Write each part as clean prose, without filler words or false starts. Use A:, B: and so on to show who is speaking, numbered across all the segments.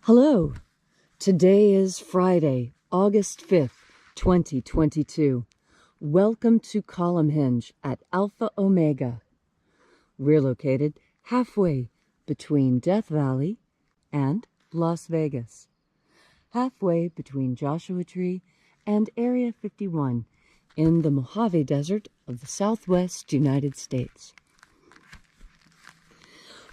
A: Hello, today is Friday, August 5th, 2022. Welcome to Columnhenge at Alpha Ωmega. We're located halfway between Death Valley and Las Vegas, halfway between Joshua Tree and Area 51 in the Mojave Desert of the Southwest United States.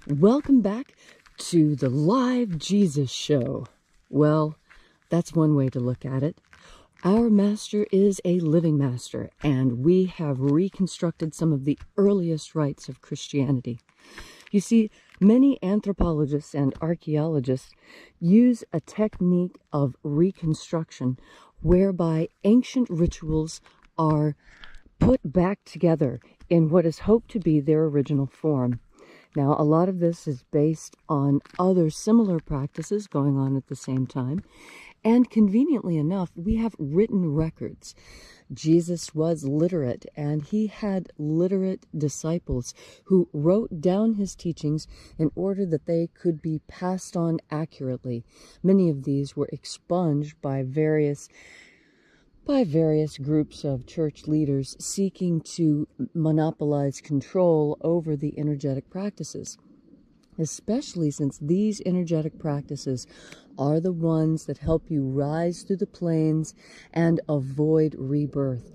A: Welcome back to the live Jesus show. Well, that's one way to look at it. Our master is a living master, and we have reconstructed some of the earliest rites of Christianity. You see, many anthropologists and archaeologists use a technique of reconstruction whereby ancient rituals are put back together in what is hoped to be their original form. Now, a lot of this is based on other similar practices going on at the same time. And conveniently enough, we have written records. Jesus was literate, and he had literate disciples who wrote down his teachings in order that they could be passed on accurately. Many of these were expunged by various groups of church leaders seeking to monopolize control over the energetic practices, especially since these energetic practices are the ones that help you rise through the planes and avoid rebirth.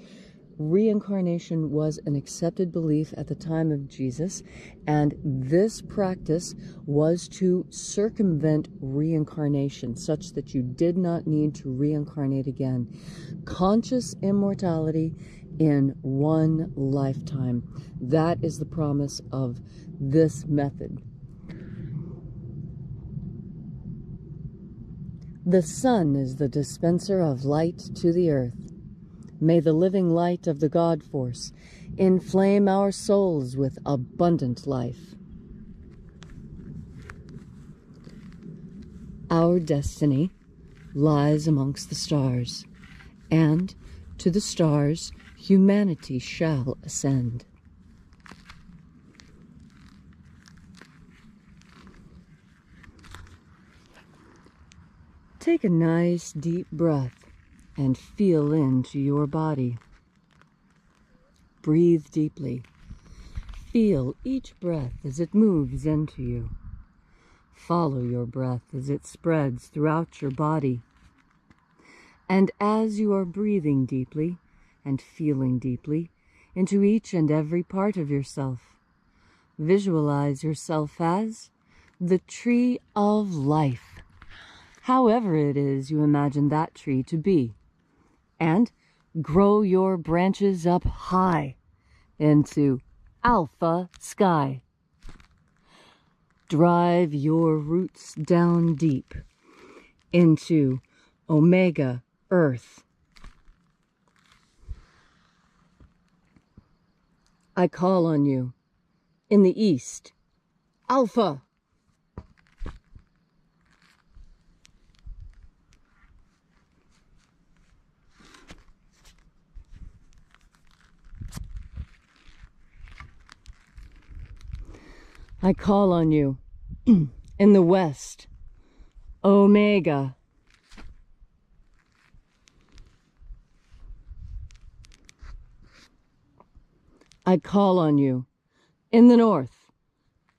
A: Reincarnation was an accepted belief at the time of Jesus, and this practice was to circumvent reincarnation such that you did not need to reincarnate again. Conscious immortality in one lifetime. That is the promise of this method. The sun is the dispenser of light to the earth. May the living light of the God Force inflame our souls with abundant life. Our destiny lies amongst the stars, and to the stars humanity shall ascend. Take a nice deep breath and feel into your body. Breathe deeply. Feel each breath as it moves into you. Follow your breath as it spreads throughout your body. And as you are breathing deeply and feeling deeply into each and every part of yourself, visualize yourself as the tree of life, however it is you imagine that tree to be. And grow your branches up high into alpha sky. Drive your roots down deep into omega earth. I call on you in the east, alpha. I call on you in the west, Omega. I call on you in the north,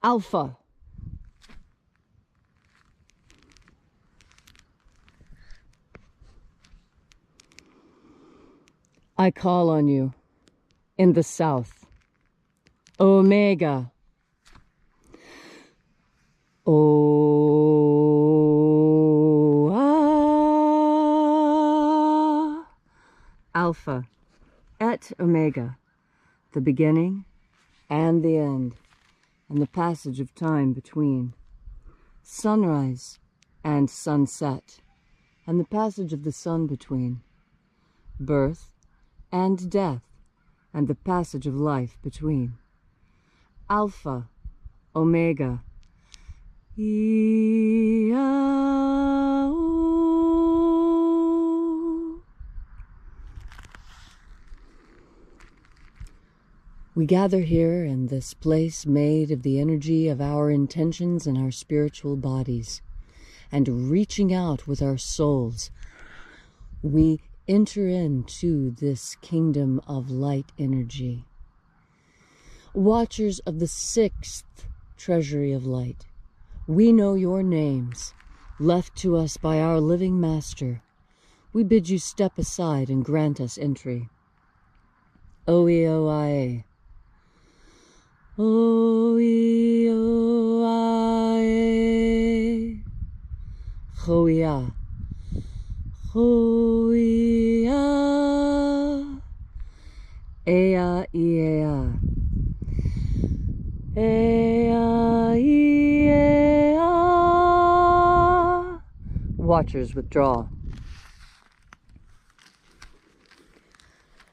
A: Alpha. I call on you in the south, Omega. Alpha et Omega, the beginning and the end, and the passage of time between. Sunrise and sunset, and the passage of the sun between. Birth and death, and the passage of life between. Alpha, Omega. We gather here in this place made of the energy of our intentions and our spiritual bodies, and reaching out with our souls, we enter into this kingdom of light energy. Watchers of the 6th Treasury of Light, we know your names, left to us by our living Master. We bid you step aside and grant us entry. Oe-o-i-a. Oe-o-i-a. Ho-ia. Ho-ia. Ea-ia. Ea-ia. Watchers withdraw.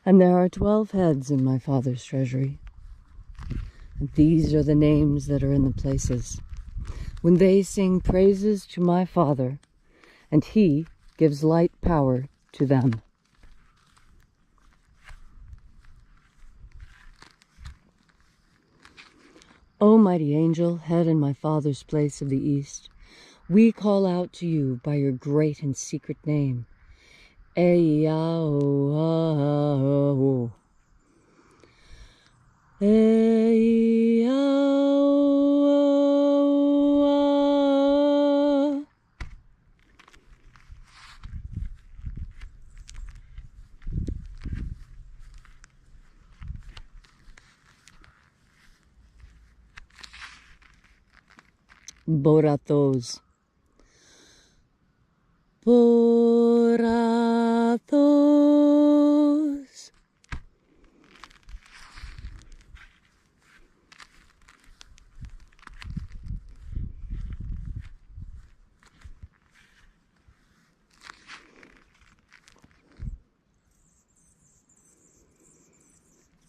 A: And there are 12 heads in my Father's treasury. And these are the names that are in the places. When they sing praises to my Father, and he gives light power to them. O mighty angel, head in my Father's place of the East, we call out to you by your great and secret name. Ea-o-a-o. Ea-o-a. Borathos. Borathos.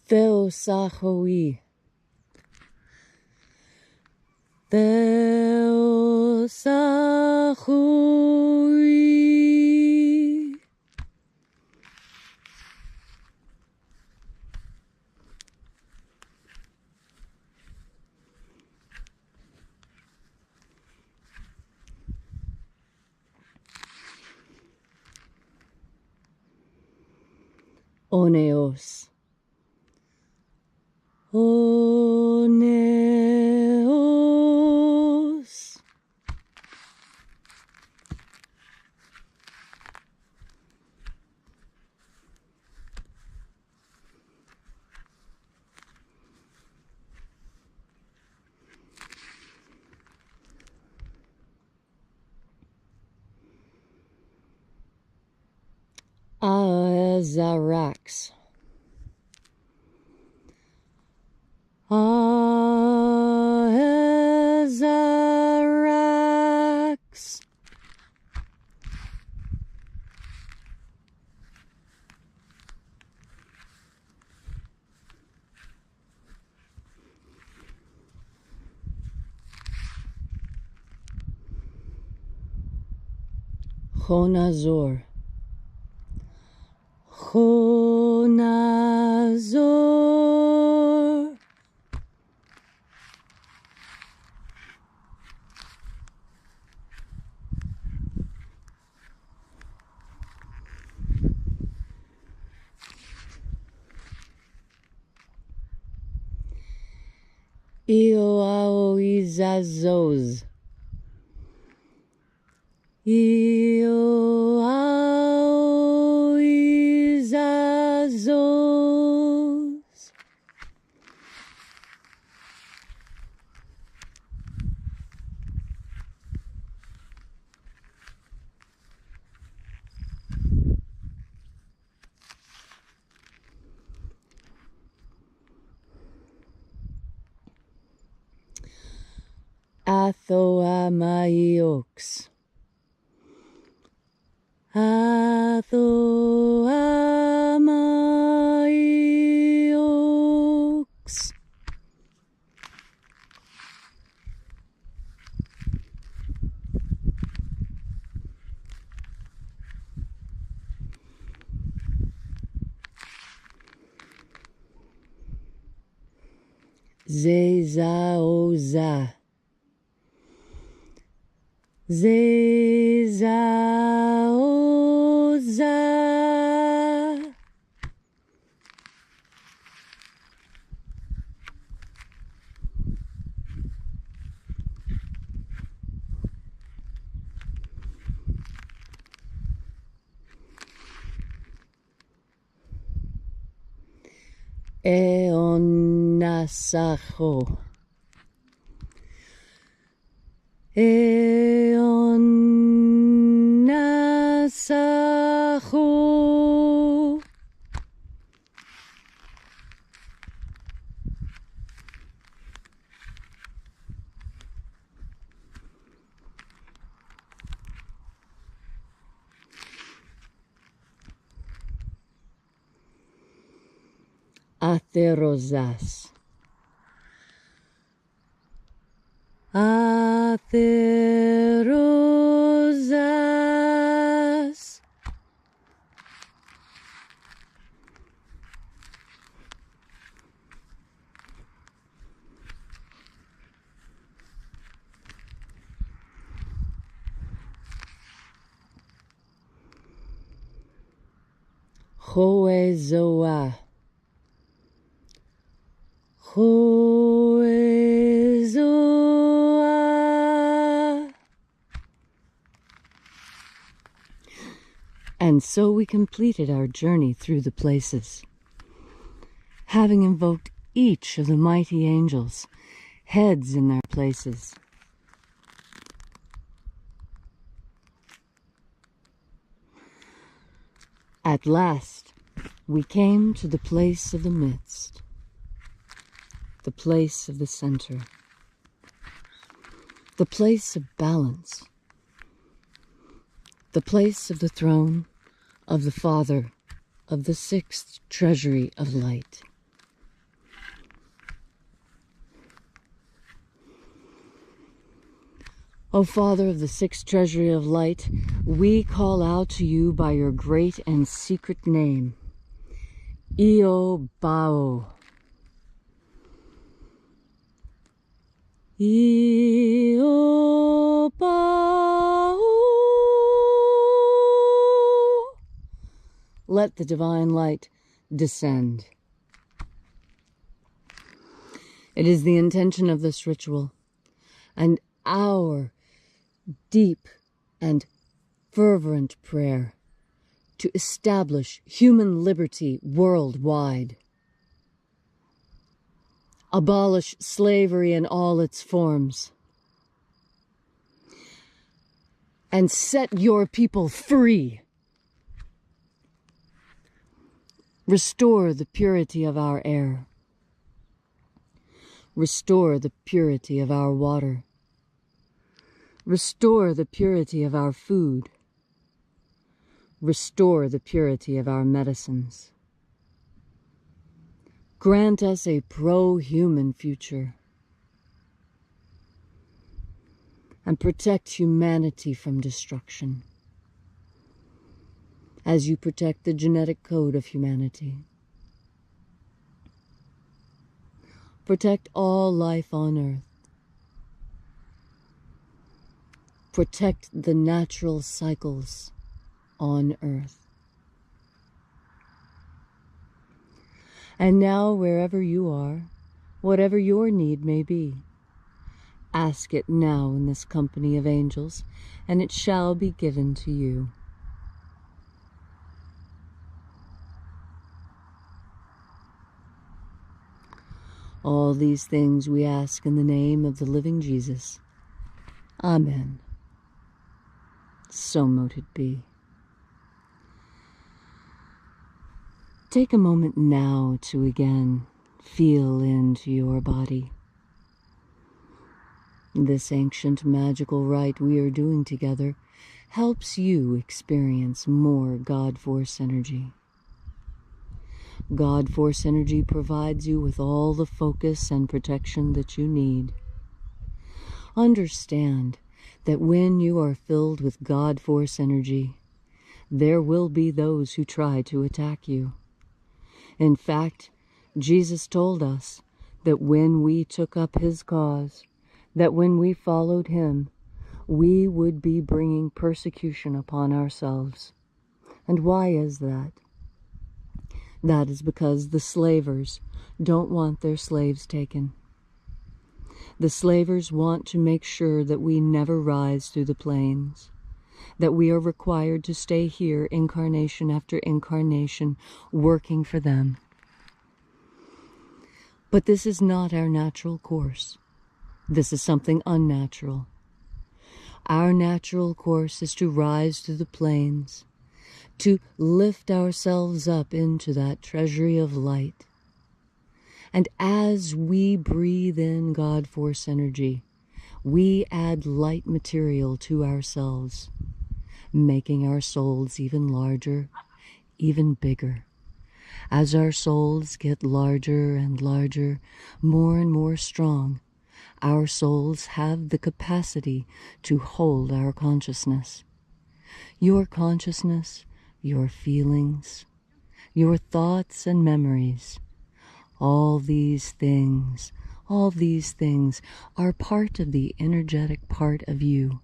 A: Theosahoi. Theosahoi. Oneos. Oneos. Azarax. Azarax. Honazor. Honazor. Ioaoizazos. Ioaoizazos. Athoamaiox. Athoamaiox. Zezaoza. Zezaoza. Eonasacho. Eonasacho. Atherozas. Atherozas. Hoezoa. Hoezoa. And so we completed our journey through the places, having invoked each of the mighty angels, heads in their places. At last, we came to the place of the midst, the place of the center, the place of balance, the place of the throne of the Father of the sixth Treasury of Light. O Father of the sixth Treasury of Light, we call out to you by your great and secret name, Io Bao. Io Bao. Let the divine light descend. It is the intention of this ritual and our deep and fervent prayer to establish human liberty worldwide, abolish slavery in all its forms, and set your people free. Restore the purity of our air. Restore the purity of our water. Restore the purity of our food. Restore the purity of our medicines. Grant us a pro-human future. And protect humanity from destruction, as you protect the genetic code of humanity. Protect all life on earth. Protect the natural cycles on earth. And now, wherever you are, whatever your need may be, ask it now in this company of angels, and it shall be given to you. All these things we ask in the name of the living Jesus. Amen. So mote it be. Take a moment now to again feel into your body. This ancient magical rite we are doing together helps you experience more God Force energy. God Force energy provides you with all the focus and protection that you need. Understand that when you are filled with God Force energy, there will be those who try to attack you. In fact, Jesus told us that when we took up his cause, that when we followed him, we would be bringing persecution upon ourselves. And why is that? That is because the slavers don't want their slaves taken. The slavers want to make sure that we never rise through the plains, that we are required to stay here incarnation after incarnation, working for them. But this is not our natural course. This is something unnatural. Our natural course is to rise through the plains, to lift ourselves up into that treasury of light. And as we breathe in God Force energy, we add light material to ourselves, making our souls even larger, even bigger. As our souls get larger and larger, more and more strong, our souls have the capacity to hold our consciousness. Your consciousness, your feelings, your thoughts and memories, all these things are part of the energetic part of you.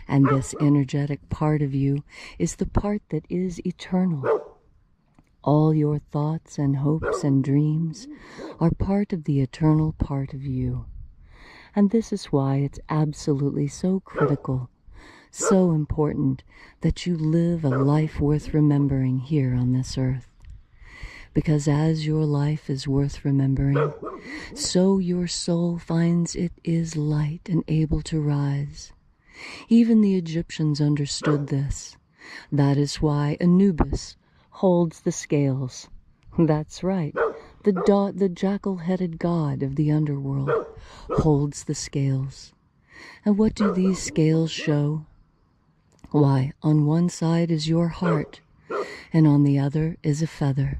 A: And this energetic part of you is the part that is eternal. All your thoughts and hopes and dreams are part of the eternal part of you. And this is why it's absolutely so critical, so important that you live a life worth remembering here on this earth. Because as your life is worth remembering, so your soul finds it is light and able to rise. Even the Egyptians understood this. That is why Anubis holds the scales. That's right. The jackal-headed god of the underworld holds the scales. And what do these scales show? Why, on one side is your heart, and on the other is a feather.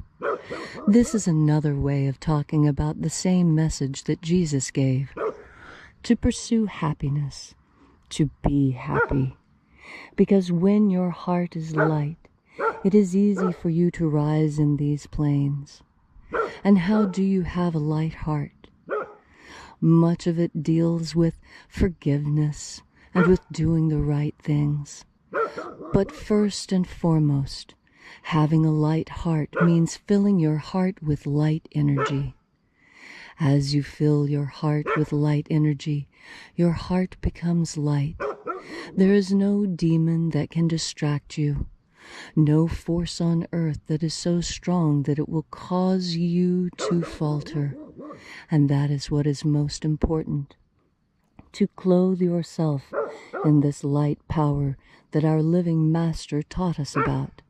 A: This is another way of talking about the same message that Jesus gave. To pursue happiness, to be happy. Because when your heart is light, it is easy for you to rise in these plains. And how do you have a light heart? Much of it deals with forgiveness and with doing the right things. But first and foremost, having a light heart means filling your heart with light energy. As you fill your heart with light energy, your heart becomes light. There is no demon that can distract you. No force on earth that is so strong that it will cause you to falter. And that is what is most important. To clothe yourself in this light power that our living Master taught us about.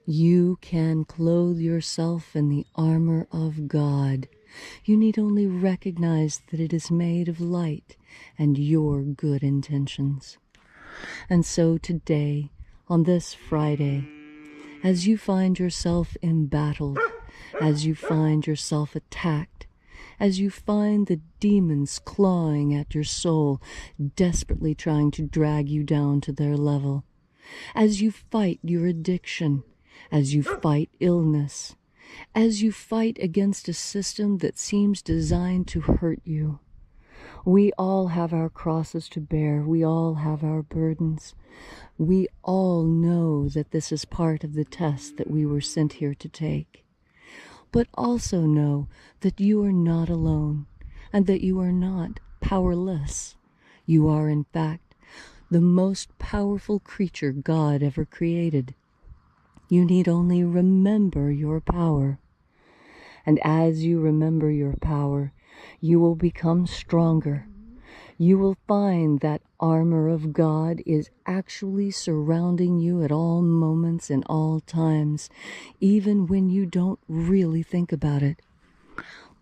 A: You can clothe yourself in the armor of God. You need only recognize that it is made of light and your good intentions. And so today, on this Friday, as you find yourself embattled, as you find yourself attacked, as you find the demons clawing at your soul, desperately trying to drag you down to their level, as you fight your addiction, as you fight illness, as you fight against a system that seems designed to hurt you. We all have our crosses to bear. We all have our burdens. We all know that this is part of the test that we were sent here to take. But also know that you are not alone and that you are not powerless. You are, in fact, the most powerful creature God ever created. You need only remember your power. And as you remember your power, you will become stronger. You will find that armor of God is actually surrounding you at all moments and all times, even when you don't really think about it.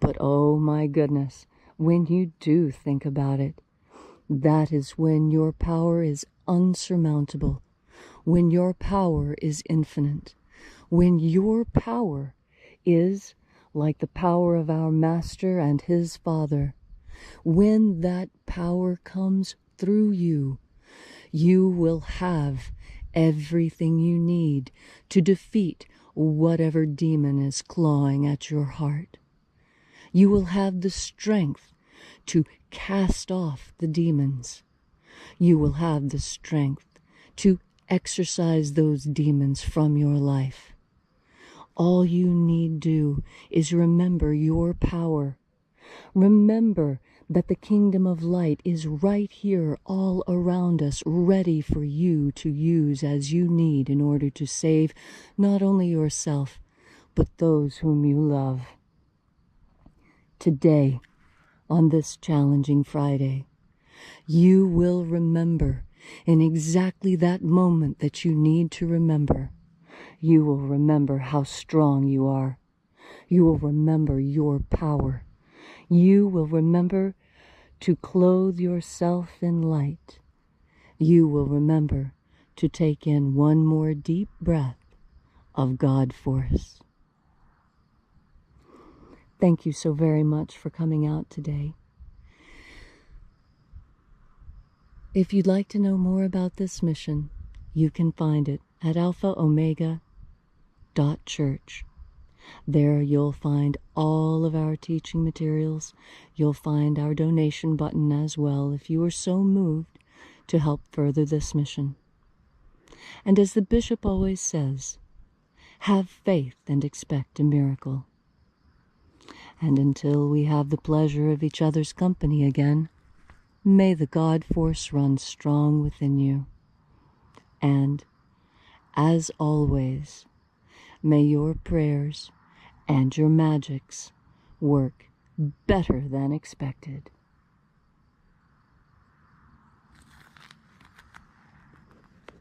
A: But oh my goodness, when you do think about it, that is when your power is unsurmountable, when your power is infinite, when your power is like the power of our Master and his Father. When that power comes through you, you will have everything you need to defeat whatever demon is clawing at your heart. You will have the strength to cast off the demons. You will have the strength to exorcise those demons from your life. All you need do is remember your power. Remember that the kingdom of light is right here all around us, ready for you to use as you need in order to save not only yourself, but those whom you love. Today, on this challenging Friday, you will remember in exactly that moment that you need to remember. You will remember how strong you are. You will remember your power. You will remember to clothe yourself in light. You will remember to take in one more deep breath of God force. Thank you so very much for coming out today. If you'd like to know more about this mission, you can find it at alphaomega.church. There you'll find all of our teaching materials. You'll find our donation button as well if you are so moved to help further this mission. And as the bishop always says, have faith and expect a miracle. And until we have the pleasure of each other's company again, may the God force run strong within you. And, as always, may your prayers and your magics work better than expected.